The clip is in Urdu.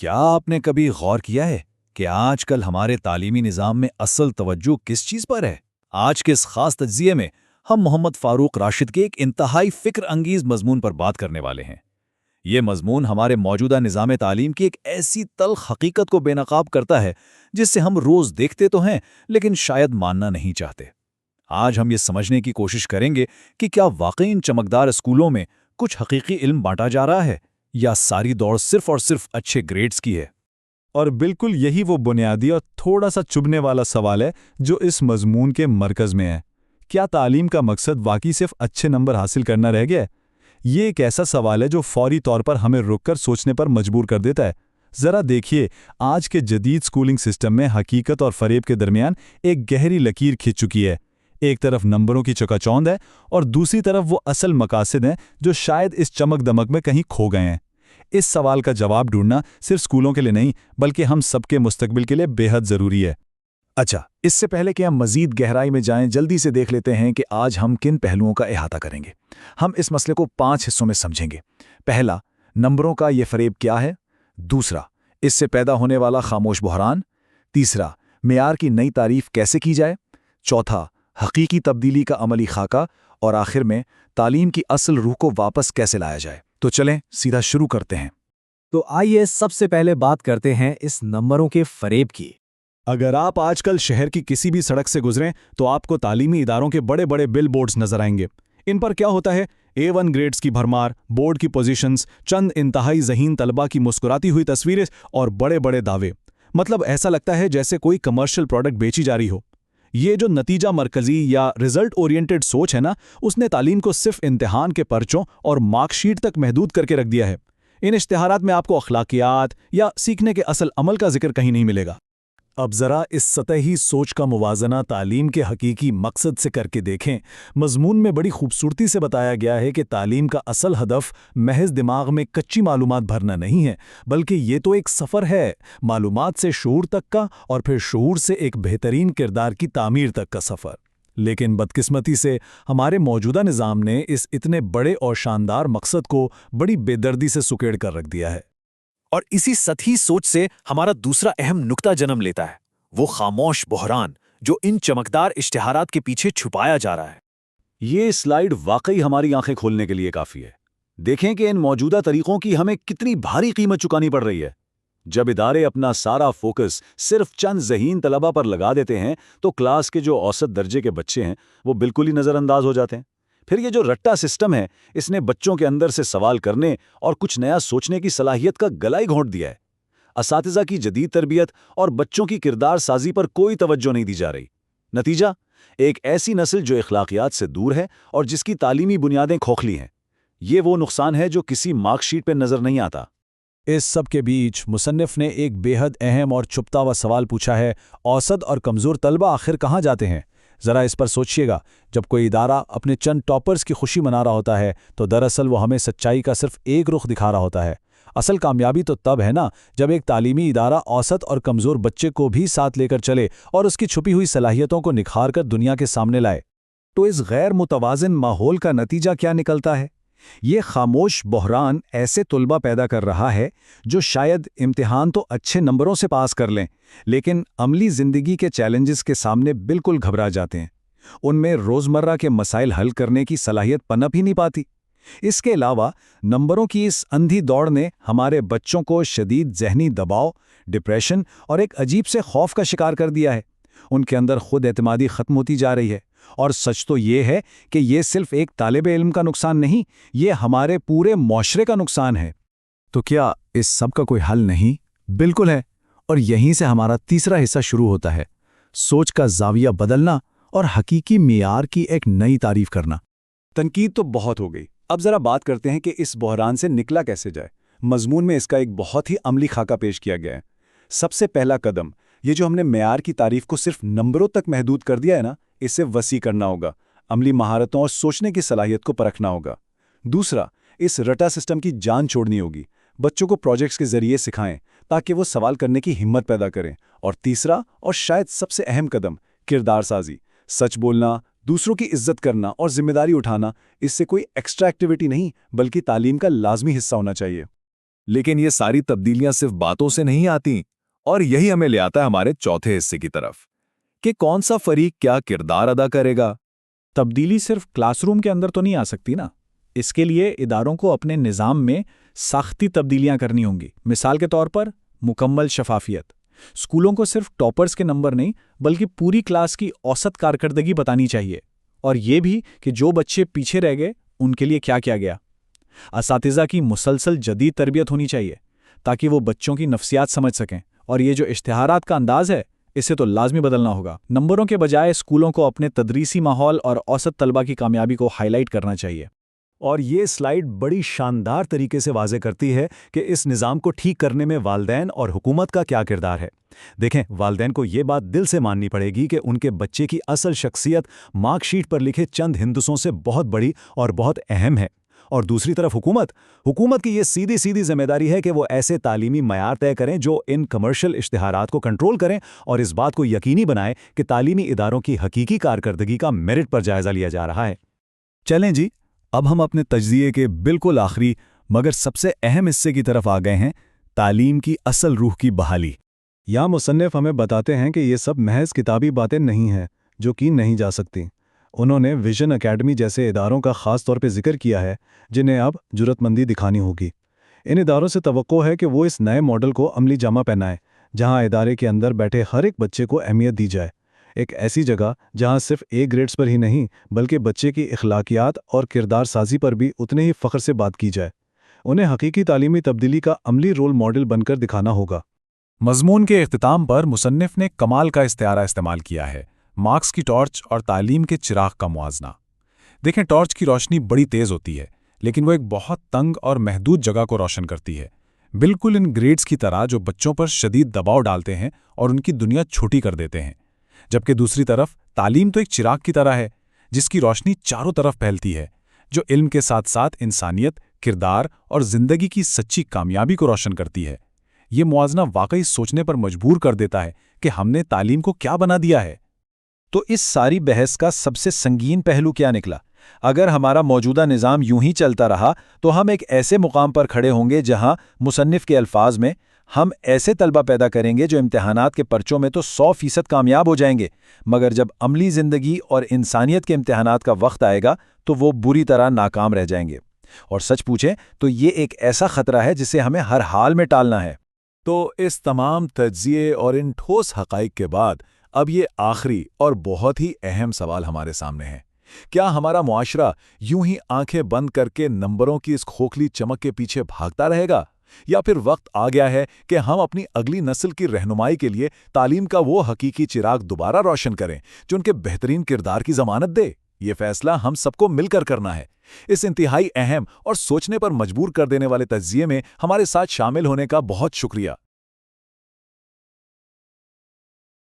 کیا آپ نے کبھی غور کیا ہے کہ آج کل ہمارے تعلیمی نظام میں اصل توجہ کس چیز پر ہے؟ آج کے اس خاص تجزیے میں ہم محمد فاروق راشد کے ایک انتہائی فکر انگیز مضمون پر بات کرنے والے ہیں۔ یہ مضمون ہمارے موجودہ نظام تعلیم کی ایک ایسی تلخ حقیقت کو بے نقاب کرتا ہے جس سے ہم روز دیکھتے تو ہیں لیکن شاید ماننا نہیں چاہتے۔ آج ہم یہ سمجھنے کی کوشش کریں گے کہ کیا واقعی ان چمکدار اسکولوں میں کچھ حقیقی علم بانٹا جا رہا ہے یا ساری دوڑ صرف اور صرف اچھے گریڈز کی ہے؟ اور بالکل یہی وہ بنیادی اور تھوڑا سا چبھنے والا سوال ہے جو اس مضمون کے مرکز میں ہے۔ کیا تعلیم کا مقصد واقعی صرف اچھے نمبر حاصل کرنا رہ گیا ہے؟ یہ ایک ایسا سوال ہے جو فوری طور پر ہمیں رک کر سوچنے پر مجبور کر دیتا ہے۔ ذرا دیکھیے، آج کے جدید اسکولنگ سسٹم میں حقیقت اور فریب کے درمیان ایک گہری لکیر کھنچ چکی ہے۔ ایک طرف نمبروں کی چکا چوند ہے اور دوسری طرف وہ اصل مقاصد ہیں جو شاید اس چمک دمک میں کہیں کھو گئے ہیں۔ اس سوال کا جواب ڈھونڈنا صرف اسکولوں کے لیے نہیں بلکہ ہم سب کے مستقبل کے لیے بے حد ضروری ہے۔ اچھا، اس سے پہلے کہ ہم مزید گہرائی میں جائیں جلدی سے دیکھ لیتے ہیں کہ آج ہم کن پہلوؤں کا احاطہ کریں گے۔ ہم اس مسئلے کو 5 حصوں میں سمجھیں گے۔ پہلا، نمبروں کا یہ فریب کیا ہے؟ دوسرا، اس سے پیدا ہونے والا خاموش بحران۔ تیسرا، معیار کی نئی تعریف کیسے کی جائے؟ چوتھا، حقیقی تبدیلی کا عملی خاکہ۔ اور آخر میں، تعلیم کی اصل روح کو واپس کیسے لایا جائے؟ تو چلیں سیدھا شروع کرتے ہیں۔ تو آئیے سب سے پہلے بات کرتے ہیں اس نمبروں کے فریب کی۔ اگر آپ آج کل شہر کی کسی بھی سڑک سے گزریں تو آپ کو تعلیمی اداروں کے بڑے بڑے بل بورڈز نظر آئیں گے۔ ان پر کیا ہوتا ہے؟ A1 گریڈز کی بھرمار، بورڈ کی پوزیشنز، چند انتہائی ذہین طلبہ کی مسکراتی ہوئی تصویریں اور بڑے بڑے دعوے۔ مطلب ایسا لگتا ہے جیسے کوئی کمرشل پروڈکٹ بیچی جا رہی ہو۔ یہ جو نتیجہ مرکزی یا رزلٹ اورینٹڈ سوچ ہے نا، اس نے تعلیم کو صرف امتحان کے پرچوں اور مارک شیٹ تک محدود کر کے رکھ دیا ہے۔ ان اشتہارات میں آپ کو اخلاقیات یا سیکھنے کے اصل عمل کا ذکر کہیں نہیں ملے گا۔ اب ذرا اس سطحی سوچ کا موازنہ تعلیم کے حقیقی مقصد سے کر کے دیکھیں۔ مضمون میں بڑی خوبصورتی سے بتایا گیا ہے کہ تعلیم کا اصل ہدف محض دماغ میں کچی معلومات بھرنا نہیں ہے، بلکہ یہ تو ایک سفر ہے، معلومات سے شعور تک کا، اور پھر شعور سے ایک بہترین کردار کی تعمیر تک کا سفر۔ لیکن بدقسمتی سے ہمارے موجودہ نظام نے اس اتنے بڑے اور شاندار مقصد کو بڑی بے دردی سے سکیڑ کر رکھ دیا ہے۔ اور اسی سطحی سوچ سے ہمارا دوسرا اہم نقطہ جنم لیتا ہے، وہ خاموش بحران جو ان چمکدار اشتہارات کے پیچھے چھپایا جا رہا ہے۔ یہ سلائیڈ واقعی ہماری آنکھیں کھولنے کے لیے کافی ہے۔ دیکھیں کہ ان موجودہ طریقوں کی ہمیں کتنی بھاری قیمت چکانی پڑ رہی ہے۔ جب ادارے اپنا سارا فوکس صرف چند ذہین طلبہ پر لگا دیتے ہیں تو کلاس کے جو اوسط درجے کے بچے ہیں وہ بالکل ہی نظر انداز ہو جاتے ہیں۔ پھر یہ جو رٹا سسٹم ہے، اس نے بچوں کے اندر سے سوال کرنے اور کچھ نیا سوچنے کی صلاحیت کا گلا ہی گھونٹ دیا ہے۔ اساتذہ کی جدید تربیت اور بچوں کی کردار سازی پر کوئی توجہ نہیں دی جا رہی۔ نتیجہ، ایک ایسی نسل جو اخلاقیات سے دور ہے اور جس کی تعلیمی بنیادیں کھوکھلی ہیں۔ یہ وہ نقصان ہے جو کسی مارک شیٹ پہ نظر نہیں آتا۔ اس سب کے بیچ مصنف نے ایک بے حد اہم اور چھپتا ہوا سوال پوچھا ہے، اوسط اور کمزور طلبہ آخر کہاں جاتے ہیں؟ ذرا اس پر سوچئے گا۔ جب کوئی ادارہ اپنے چند ٹاپرز کی خوشی منا رہا ہوتا ہے تو دراصل وہ ہمیں سچائی کا صرف ایک رخ دکھا رہا ہوتا ہے۔ اصل کامیابی تو تب ہے نا جب ایک تعلیمی ادارہ اوسط اور کمزور بچے کو بھی ساتھ لے کر چلے اور اس کی چھپی ہوئی صلاحیتوں کو نکھار کر دنیا کے سامنے لائے۔ تو اس غیر متوازن ماحول کا نتیجہ کیا نکلتا ہے؟ یہ خاموش بحران ایسے طلبہ پیدا کر رہا ہے جو شاید امتحان تو اچھے نمبروں سے پاس کر لیں لیکن عملی زندگی کے چیلنجز کے سامنے بالکل گھبرا جاتے ہیں۔ ان میں روزمرہ کے مسائل حل کرنے کی صلاحیت پنپ ہی نہیں پاتی۔ اس کے علاوہ نمبروں کی اس اندھی دوڑ نے ہمارے بچوں کو شدید ذہنی دباؤ، ڈپریشن اور ایک عجیب سے خوف کا شکار کر دیا ہے۔ ان کے اندر خود اعتمادی ختم ہوتی جا رہی ہے۔ اور سچ تو یہ ہے کہ یہ صرف ایک طالب علم کا نقصان نہیں، یہ ہمارے پورے معاشرے کا نقصان ہے۔ تو کیا اس سب کا کوئی حل نہیں؟ بالکل ہے، اور یہیں سے ہمارا تیسرا حصہ شروع ہوتا ہے، سوچ کا زاویہ بدلنا اور حقیقی معیار کی ایک نئی تعریف کرنا۔ تنقید تو بہت ہو گئی، اب ذرا بات کرتے ہیں کہ اس بحران سے نکلا کیسے جائے۔ مضمون میں اس کا ایک بہت ہی عملی خاکہ پیش کیا گیا ہے۔ سب سے پہلا قدم، یہ جو ہم نے معیار کی تعریف کو صرف نمبروں تک محدود کر دیا ہے نا، اسے وسیع کرنا ہوگا، عملی مہارتوں اور سوچنے کی صلاحیت کو پرکھنا ہوگا۔ دوسرا، اس رٹا سسٹم کی جان چھوڑنی ہوگی، بچوں کو پروجیکٹس کے ذریعے سکھائیں تاکہ وہ سوال کرنے کی ہمت پیدا کریں۔ اور تیسرا اور شاید سب سے اہم قدم، کردار سازی، سچ بولنا، دوسروں کی عزت کرنا اور ذمہ داری اٹھانا، اس سے کوئی ایکسٹرا ایکٹیویٹی نہیں بلکہ تعلیم کا لازمی حصہ ہونا چاہیے۔ لیکن یہ ساری تبدیلیاں صرف باتوں سے نہیں آتی، اور یہی ہمیں لے آتا ہے ہمارے چوتھے حصے کی طرف کہ کون سا فریق کیا کردار ادا کرے گا۔ تبدیلی صرف کلاس روم کے اندر تو نہیں آ سکتی نا، اس کے لیے اداروں کو اپنے نظام میں سختی تبدیلیاں کرنی ہوں گی۔ مثال کے طور پر مکمل شفافیت۔ اسکولوں کو صرف ٹاپرز کے نمبر نہیں بلکہ پوری کلاس کی اوسط کارکردگی بتانی چاہیے، اور یہ بھی کہ جو بچے پیچھے رہ گئے ان کے لیے کیا کیا گیا۔ اساتذہ کی مسلسل جدید تربیت ہونی چاہیے تاکہ وہ بچوں کی نفسیات سمجھ سکیں، اور یہ جو اشتہارات کا انداز ہے اسے تو لازمی بدلنا ہوگا۔ نمبروں کے بجائے اسکولوں کو اپنے تدریسی ماحول اور اوسط طلبہ کی کامیابی کو ہائی لائٹ کرنا چاہیے۔ اور یہ سلائیڈ بڑی شاندار طریقے سے واضح کرتی ہے کہ اس نظام کو ٹھیک کرنے میں والدین اور حکومت کا کیا کردار ہے۔ دیکھیں، والدین کو یہ بات دل سے ماننی پڑے گی کہ ان کے بچے کی اصل شخصیت مارک شیٹ پر لکھے چند ہندسوں سے بہت بڑی اور بہت اہم ہے۔ اور دوسری طرف حکومت کی یہ سیدھی سیدھی ذمہ داری ہے کہ وہ ایسے تعلیمی معیار طے کریں جو ان کمرشل اشتہارات کو کنٹرول کریں اور اس بات کو یقینی بنائیں کہ تعلیمی اداروں کی حقیقی کارکردگی کا میرٹ پر جائزہ لیا جا رہا ہے۔ چلیں جی، اب ہم اپنے تجزیے کے بالکل آخری مگر سب سے اہم حصے کی طرف آ گئے ہیں، تعلیم کی اصل روح کی بحالی۔ یا مصنف ہمیں بتاتے ہیں کہ یہ سب محض کتابی باتیں نہیں ہیں جو کی نہیں جا سکتی۔ انہوں نے ویژن اکیڈمی جیسے اداروں کا خاص طور پہ ذکر کیا ہے جنہیں اب جرات مندی دکھانی ہوگی۔ ان اداروں سے توقع ہے کہ وہ اس نئے ماڈل کو عملی جامہ پہنائیں جہاں ادارے کے اندر بیٹھے ہر ایک بچے کو اہمیت دی جائے، ایک ایسی جگہ جہاں صرف اے گریڈز پر ہی نہیں بلکہ بچے کی اخلاقیات اور کردار سازی پر بھی اتنے ہی فخر سے بات کی جائے۔ انہیں حقیقی تعلیمی تبدیلی کا عملی رول ماڈل بن کر دکھانا ہوگا۔ مضمون کے اختتام پر مصنف نے کمال کا استعارہ استعمال کیا ہے، مارکس کی ٹارچ اور تعلیم کے چراغ کا موازنہ۔ دیکھیں، ٹارچ کی روشنی بڑی تیز ہوتی ہے لیکن وہ ایک بہت تنگ اور محدود جگہ کو روشن کرتی ہے، بالکل ان گریڈز کی طرح جو بچوں پر شدید دباؤ ڈالتے ہیں اور ان کی دنیا چھوٹی کر دیتے ہیں۔ جبکہ دوسری طرف تعلیم تو ایک چراغ کی طرح ہے جس کی روشنی چاروں طرف پھیلتی ہے، جو علم کے ساتھ ساتھ انسانیت، کردار اور زندگی کی سچی کامیابی کو روشن کرتی ہے۔ یہ موازنہ واقعی سوچنے پر مجبور کر دیتا ہے کہ ہم نے تعلیم کو کیا بنا دیا ہے۔ تو اس ساری بحث کا سب سے سنگین پہلو کیا نکلا؟ اگر ہمارا موجودہ نظام یوں ہی چلتا رہا تو ہم ایک ایسے مقام پر کھڑے ہوں گے جہاں مصنف کے الفاظ میں ہم ایسے طلبہ پیدا کریں گے جو امتحانات کے پرچوں میں تو 100% کامیاب ہو جائیں گے، مگر جب عملی زندگی اور انسانیت کے امتحانات کا وقت آئے گا تو وہ بری طرح ناکام رہ جائیں گے۔ اور سچ پوچھیں تو یہ ایک ایسا خطرہ ہے جسے ہمیں ہر حال میں ٹالنا ہے۔ تو اس تمام تجزیے اور ان ٹھوس حقائق کے بعد اب یہ آخری اور بہت ہی اہم سوال ہمارے سامنے ہے۔ کیا ہمارا معاشرہ یوں ہی آنکھیں بند کر کے نمبروں کی اس کھوکھلی چمک کے پیچھے بھاگتا رہے گا، یا پھر وقت آ گیا ہے کہ ہم اپنی اگلی نسل کی رہنمائی کے لیے تعلیم کا وہ حقیقی چراغ دوبارہ روشن کریں جو ان کے بہترین کردار کی ضمانت دے؟ یہ فیصلہ ہم سب کو مل کر کرنا ہے۔ اس انتہائی اہم اور سوچنے پر مجبور کر دینے والے تجزیے میں ہمارے ساتھ شامل ہونے کا بہت شکریہ۔